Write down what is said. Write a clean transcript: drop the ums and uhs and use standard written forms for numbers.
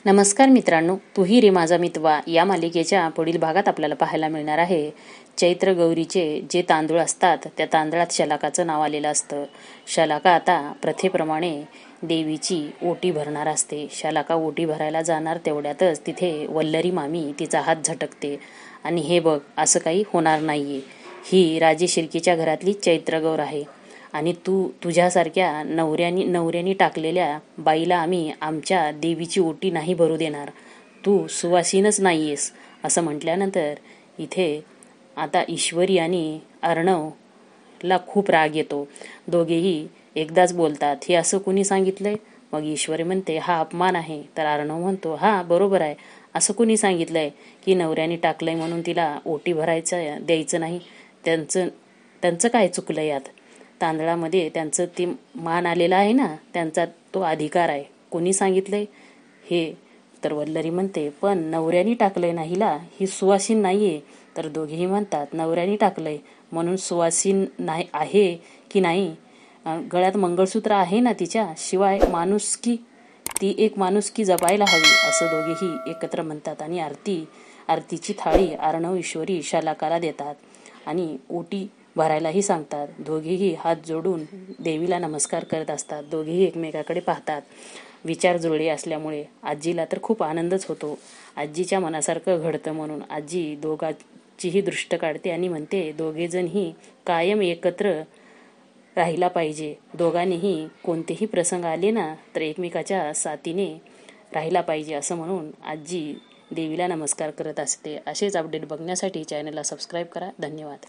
नमस्कार मित्रांनो, तूही रे माझा मितवा या मालिकेच्या पुढील भागात आपल्याला पाहायला मिळणार आहे. चैत्र गौरीचे जे तांदूळ असतात त्या तांदळात शलाकाचं नाव आलेलं असतं. शलाका आता प्रथेप्रमाणे देवीची ओटी भरणार असते. शलाका ओटी भरायला जाणार तेवढ्यातच तिथे वल्लरी मामी तिचा हात झटकते आणि हे बघ, असं काही होणार नाहीये. ही राजे शिर्कीच्या घरातली चैत्र गौर आहे आणि तुझ्यासारख्या नवऱ्यानी टाकलेल्या बाईला आम्ही आमच्या देवीची ओटी नाही भरू देणार. तू सुवासीनच नाहीयेस असं म्हटल्यानंतर इथे आता ईश्वरी आणि अर्णवला खूप राग येतो. दोघेही एकदाच बोलतात, हे असं कुणी सांगितलंय? मग ईश्वरी म्हणते, हा अपमान आहे. तर अर्णव म्हणतो, हा बरोबर आहे. असं कुणी सांगितलंय की नवऱ्याने टाकलंय म्हणून तिला ओटी भरायचं द्यायचं नाही? त्यांचं काय चुकलं यात? तांदळामध्ये त्यांचं ते मान आलेला आहे ना, त्यांचा तो अधिकार आहे. कोणी सांगितलंय हे? तर वल्लरी म्हणते, पण नवऱ्याने टाकलंय ना हिला, ही सुवासीन नाहीये. तर दोघेही म्हणतात, नवऱ्याने टाकलंय म्हणून सुवासीन नाही आहे की नाही? गळ्यात मंगळसूत्र आहे ना तिच्या, शिवाय माणुसकी, ती एक माणुसकी जपायला हवी असं दोघेही एकत्र म्हणतात. आणि आरतीची थाळी अर्णव ईश्वरी शलाकाला देतात आणि ओटी भरायलाही सांगतात. दोघेही हात जोडून देवीला नमस्कार करत असतात. दोघेही एकमेकाकडे पाहतात. विचार जुळले असल्यामुळे आजीला तर खूप आनंदच होतो. आजीच्या मनासारखं घडतं म्हणून आजी दोघांचीही दृष्ट काढते आणि म्हणते, दोघेजणही कायम एकत्र राहिला पाहिजे. दोघांनीही कोणतेही प्रसंग आले ना तर एकमेकाच्या साथीने राहिला पाहिजे असं म्हणून आजी देवीला नमस्कार करत असते. असेच अपडेट बघण्यासाठी चॅनलला सबस्क्राईब करा. धन्यवाद.